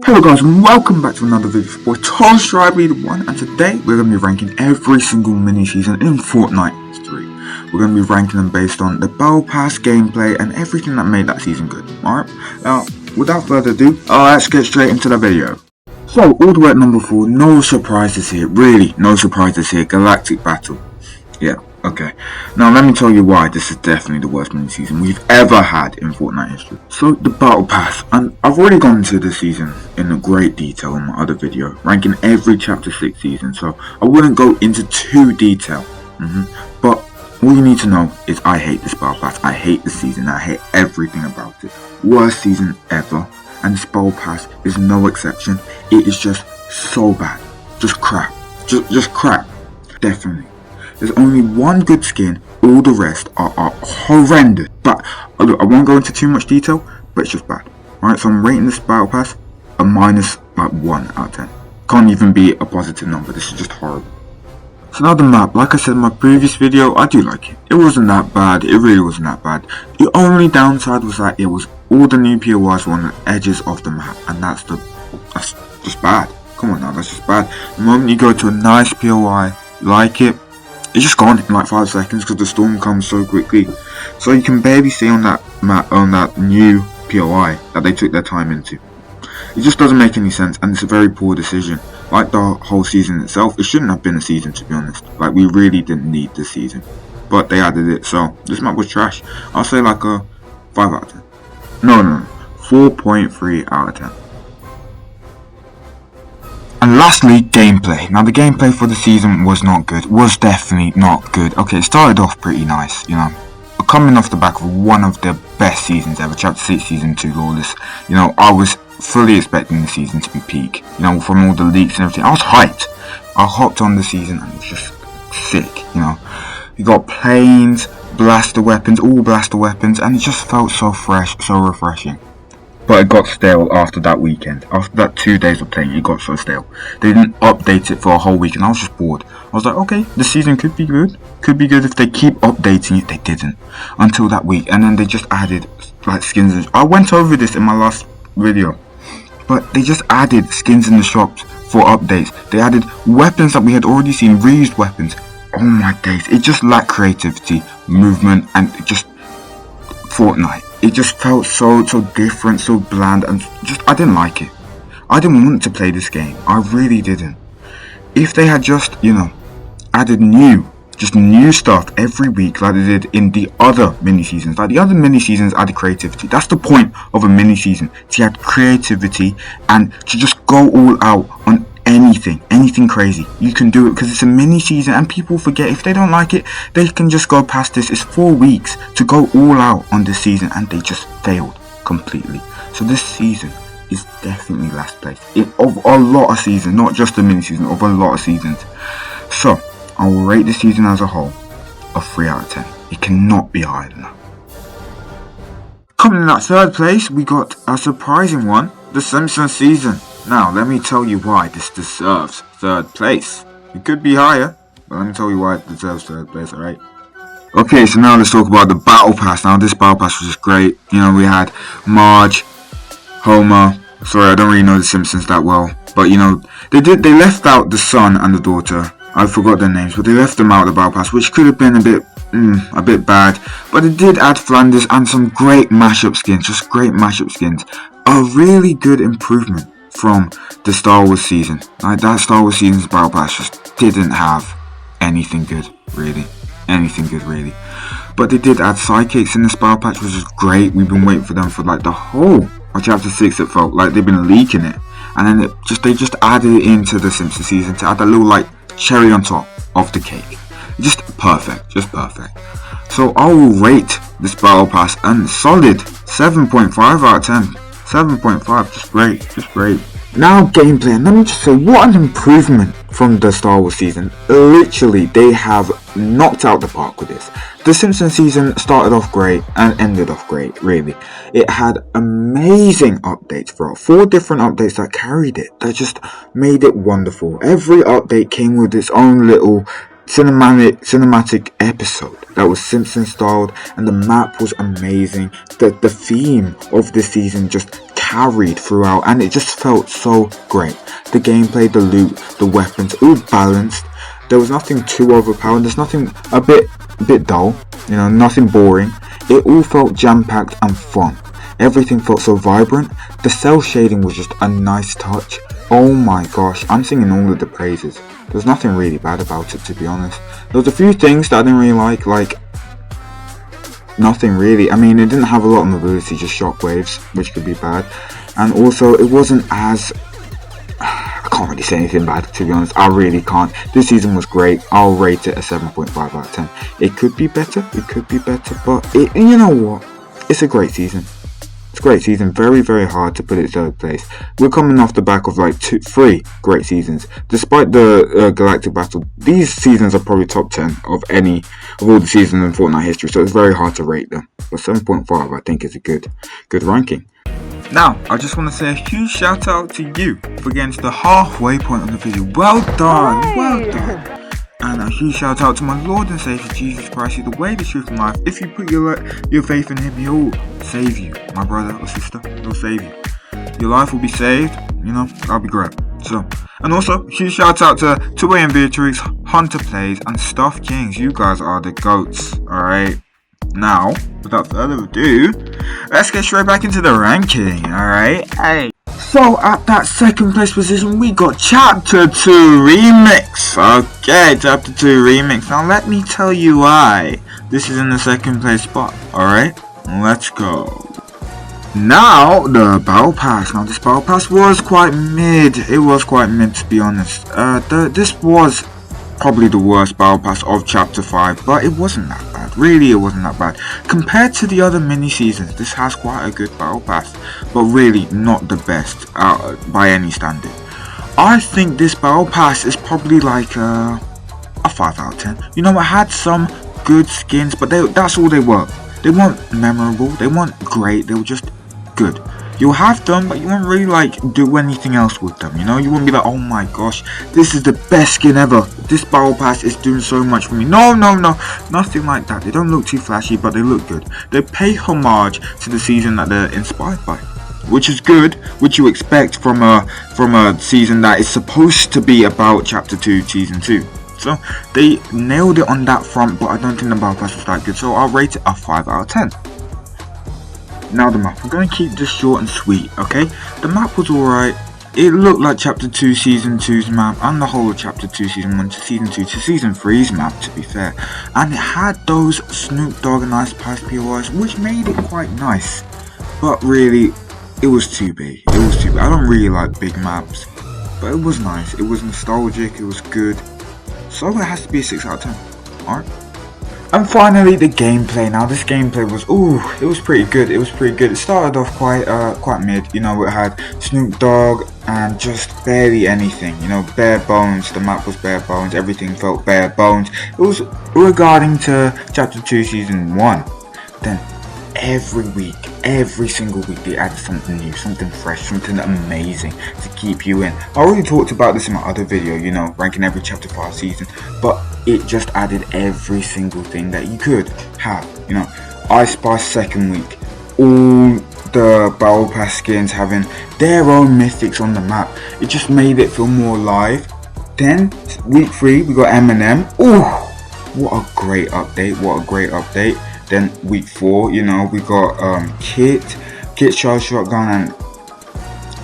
Hello guys and welcome back to another video for Toast the One, and today we're going to be ranking every single mini season in Fortnite history. We're going to be ranking them based on the Battle Pass, gameplay and everything that made that season good. Alright, now without further ado, let's get straight into the video. So all the way at number 4, no surprises here, really no surprises here, Galactic Battle. Yeah, okay. Now let me tell you why this is definitely the worst mini season we've ever had in Fortnite history. So the Battle Pass, and I've already gone into this season in great detail in my other video, ranking every chapter 6 season, so I wouldn't go into too detail. But all you need to know is I hate this Battle Pass, I hate the season, I hate everything about it. Worst season ever, and this Battle Pass is no exception. It is just so bad, just crap, just crap, definitely. There's only one good skin, all the rest are horrendous. But I won't go into too much detail, but it's just bad. Alright, so I'm rating this Battle Pass a minus like 1 out of 10. Can't even be a positive number, this is just horrible. So now the map, like I said in my previous video, I do like it. It wasn't that bad, it really wasn't that bad. The only downside was that it was all the new POIs were on the edges of the map, and that's just bad. Come on now, that's just bad. The moment you go to a nice POI, like it, it's just gone in like 5 seconds because the storm comes so quickly. So you can barely see on that map, on that new POI that they took their time into. It just doesn't make any sense, and it's a very poor decision. Like the whole season itself, it shouldn't have been a season, to be honest. Like, we really didn't need this season, but they added it, so this map was trash. I'll say like a 5 out of 10. No, 4.3 out of 10. And lastly, gameplay. Now the gameplay for the season was not good, was definitely not good. Okay, it started off pretty nice, you know. Coming off the back of one of the best seasons ever, Chapter 6 Season 2 Lawless, you know, I was fully expecting the season to be peak. You know, from all the leaks and everything, I was hyped. I hopped on the season and it was just sick, you know. You got planes, blaster weapons, all blaster weapons, and it just felt so fresh, so refreshing. But it got stale after that weekend. After that 2 days of playing, it got so stale. They didn't update it for a whole week, and I was just bored. I was like, okay, the season could be good. Could be good if they keep updating it. They didn't. Until that week. And then they just added, like, skins. I went over this in my last video. But they just added skins in the shops for updates. They added weapons that we had already seen, reused weapons. Oh my days. It just lacked creativity, movement, and just Fortnite. It just felt so different, so bland, and just, I didn't like it. I didn't want to play this game. I really didn't. If they had just, you know, added new stuff every week like they did in the other mini seasons. Like the other mini seasons added creativity. That's the point of a mini season, to add creativity and to just go all out on anything crazy. You can do it because it's a mini season, and people forget. If they don't like it, they can just go past this. It's 4 weeks to go all out on this season, and they just failed completely. So this season is definitely last place of a lot of seasons, not just the mini season, of a lot of seasons. So I will rate the season as a whole a 3 out of 10. It cannot be higher than that. Coming in at 3rd place, we got a surprising one, the Simpsons season. Now, let me tell you why this deserves 3rd place. It could be higher, but let me tell you why it deserves 3rd place, alright? Okay, so now let's talk about the Battle Pass. Now, this Battle Pass was just great. You know, we had Marge, Homer. Sorry, I don't really know the Simpsons that well. But, you know, they left out the son and the daughter. I forgot their names, but they left them out of the Battle Pass, which could have been a bit bad. But it did add Flanders and some great mashup skins, just great mashup skins. A really good improvement from the Star Wars season. Like, that Star Wars season's Battle Pass just didn't have anything good, really. But they did add sidekicks in this Battle Pass, which was great. We've been waiting for them for like the whole of Chapter 6. It felt like they've been leaking it. And then they just added it into the Simpsons season to add that little like cherry on top of the cake. Just perfect. So I will rate this Battle Pass a solid 7.5 out of 10. 7.5, just great. Now gameplay, and let me just say, what an improvement from the Star Wars season. Literally, they have knocked out the park with this. The Simpsons season started off great and ended off great, really. It had amazing updates, bro. 4 different updates that carried it, that just made it wonderful. Every update came with its own little cinematic episode that was Simpson styled, and the map was amazing. The theme of this season just carried throughout, and it just felt so great. The gameplay, the loot, the weapons, it was balanced. There was nothing too overpowering. There's nothing a bit dull, nothing boring. It all felt jam-packed and fun. Everything felt so vibrant. The cell shading was just a nice touch. Oh my gosh, I'm singing all of the praises. There's nothing really bad about it, to be honest. There was a few things that I didn't really like nothing really. I mean, it didn't have a lot of mobility, just shockwaves, which could be bad. And also, it wasn't as... I can't really say anything bad, to be honest. I really can't. This season was great. I'll rate it a 7.5 out of 10. It could be better, but you know what? It's a great season. It's a great season. Very, very hard to put it third place. We're coming off the back of like 3 great seasons. Despite the Galactic Battle, these seasons are probably top 10 of all the seasons in Fortnite history, so it's very hard to rate them. But 7.5 I think is a good ranking. Now, I just want to say a huge shout out to you for getting to the halfway point of the video. Well done, well done. And a huge shout out to my Lord and Savior Jesus Christ, who's the way, the truth, and life. If you put your faith in Him, He'll save you, my brother or sister. He'll save you. Your life will be saved. That'll be great. So, and also huge shout out to 2A and Beatrix, Hunter Plays, and Stuff Kings. You guys are the goats. All right. Now, without further ado, let's get straight back into the ranking. All right. Hey. So at that second place position, we got Chapter 2 Remix. Okay, Chapter 2 Remix. Now let me tell you why this is in the second place spot. Alright, let's go. Now, the Battle Pass. Now this Battle Pass was quite mid. It was quite mid, to be honest. This was probably the worst Battle Pass of Chapter 5, but it wasn't that bad. Really, it wasn't that bad. Compared to the other mini-seasons, this has quite a good Battle Pass, but really not the best by any standard. I think this Battle Pass is probably like a 5 out of 10. It had some good skins, but that's all they were. They weren't memorable, they weren't great, they were just good. You'll have them, but you won't really do anything else with them, You won't be like, oh my gosh, this is the best skin ever. This Battle Pass is doing so much for me. No, nothing like that. They don't look too flashy, but they look good. They pay homage to the season that they're inspired by, which is good, which you expect from a season that is supposed to be about Chapter 2, Season 2. So, they nailed it on that front, but I don't think the Battle Pass was that good, so I'll rate it a 5 out of 10. Now the map, I'm going to keep this short and sweet, okay? The map was alright. It looked like Chapter 2 Season 2's map, and the whole of Chapter 2 Season 1 to Season 2 to Season 3's map, to be fair. And it had those Snoop Dogg and Ice Spice POIs, which made it quite nice. But really, it was too big. I don't really like big maps, but it was nice. It was nostalgic, it was good. So it has to be a 6 out of 10, alright? And finally, the gameplay. Now this gameplay was, it was pretty good. It started off quite mid. It had Snoop Dogg and just barely anything. Bare bones. The map was bare bones. Everything felt bare bones. It was regarding to Chapter 2 Season 1. Then every single week they added something new, something fresh, something amazing to keep you in. I already talked about this in my other video, ranking every Chapter 5 season, but it just added every single thing that you could have. Ice Spice second week, all the Battle Pass skins having their own mythics on the map. It just made it feel more alive. Then week 3 we got Eminem. What a great update. Then week 4, we got Kit Charge Shotgun, and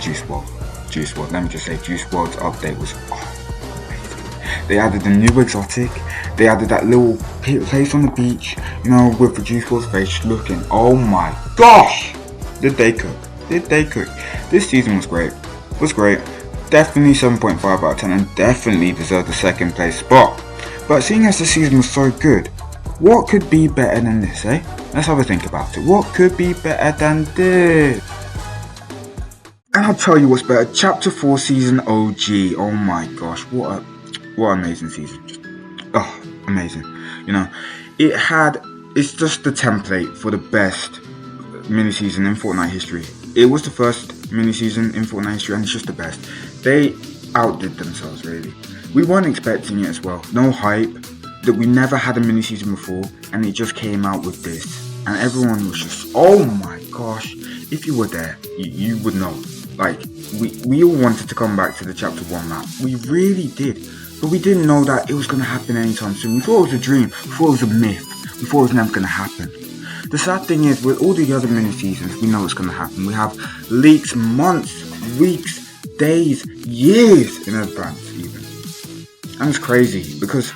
Juice WRLD. Let me just say, Juice WRLD's update was amazing. They added a new exotic. They added that little place on the beach, with the Juice WRLD's face looking. Oh my gosh! Did they cook? This season was great. Definitely 7.5 out of 10, and definitely deserved the second place spot. But seeing as the season was so good, what could be better than this, eh? Let's have a think about it. What could be better than this? And I'll tell you what's better. Chapter 4 Season OG. Oh my gosh, what an amazing season. Just, amazing. It's just the template for the best mini-season in Fortnite history. It was the first mini-season in Fortnite history, and it's just the best. They outdid themselves, really. We weren't expecting it as well. No hype. that we never had a mini season before, and it just came out with this, and everyone was just, oh my gosh! If you were there, you would know. Like, we all wanted to come back to the chapter 1 map. We really did, but we didn't know that it was gonna happen anytime soon. We thought it was a dream. We thought it was a myth. We thought it was never gonna happen. The sad thing is, with all the other mini seasons, we know it's gonna happen. We have leaks months, weeks, days, years in advance even. And it's crazy because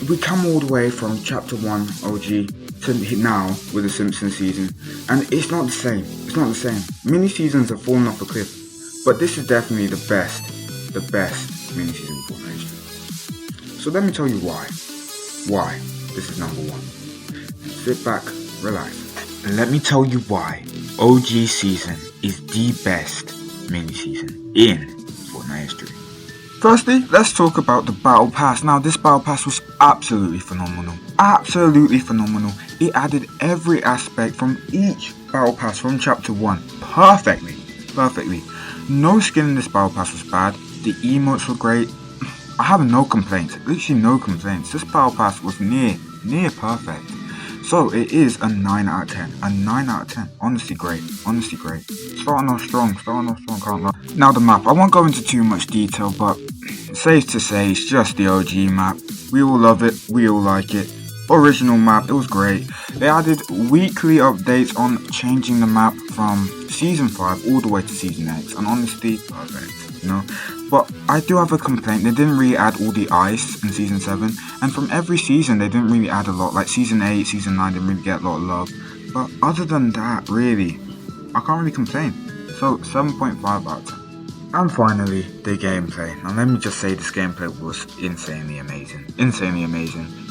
we come all the way from chapter 1 OG to now with the Simpsons season, and it's not the same. It's not the same. Mini seasons have fallen off a cliff, but this is definitely the best mini season in Fortnite history. So let me tell you why this is number 1. Sit back, relax, and let me tell you why OG season is the best mini season in Fortnite history. Firstly, let's talk about the Battle Pass. Now, this Battle Pass was absolutely phenomenal. Absolutely phenomenal. It added every aspect from each Battle Pass from Chapter 1 perfectly. No skin in this Battle Pass was bad. The emotes were great. I have no complaints. Literally no complaints. This Battle Pass was near perfect. So it is a 9 out of 10. A 9 out of 10. Honestly great. Starting off strong, can't lie. Now the map. I won't go into too much detail, but safe to say it's just the OG map. We all love it. We all like it. Original map. It was great. They added weekly updates on changing the map from Season 5 all the way to Season X. And honestly, perfect. You know? But I do have a complaint. They didn't really add all the ice in Season 7. And from every season, they didn't really add a lot. Like Season 8, Season 9 didn't really get a lot of love. But other than that, really, I can't really complain. So 7.5 out of 10. And finally, the gameplay. Now let me just say this gameplay was insanely amazing.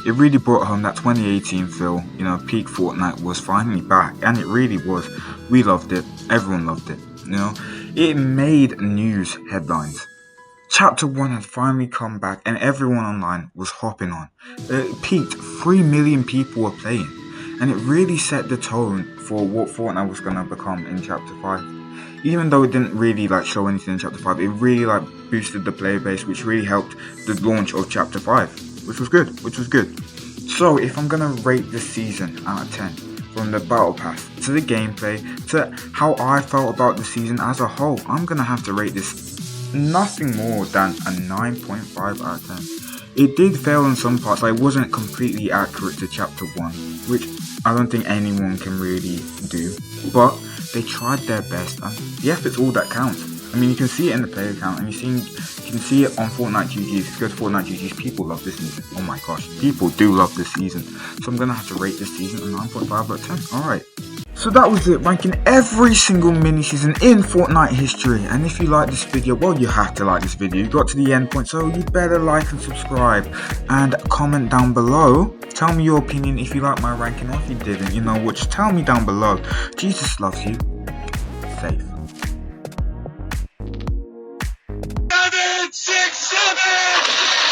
It really brought home that 2018 feel. You know, peak Fortnite was finally back. And it really was. We loved it. Everyone loved it. You know, it made news headlines. Chapter 1 had finally come back and everyone online was hopping on. It peaked, 3 million people were playing. And it really set the tone for what Fortnite was going to become in Chapter 5. Even though it didn't really show anything in Chapter 5, it really boosted the player base, which really helped the launch of Chapter 5, which was good. So if I'm going to rate this season out of 10, from the Battle Pass to the gameplay to how I felt about the season as a whole, I'm going to have to rate this nothing more than a 9.5 out of 10. It did fail in some parts. It wasn't completely accurate to Chapter 1, which I don't think anyone can really do. But they tried their best, and the effort's all that counts. I mean, you can see it in the player count, and you can see it on Fortnite GG's. If you go to Fortnite GG's, people love this season. Oh my gosh, people do love this season. So I'm going to have to rate this season a 9.5 out of 10. Alright. So that was it, ranking every single mini season in Fortnite history. And if you like this video, well, you have to like this video. You got to the end point, so you better like and subscribe and comment down below. Tell me your opinion if you like my ranking, or if you didn't, you know what, just tell me down below. Jesus loves you. Safe. 7, 6, 7!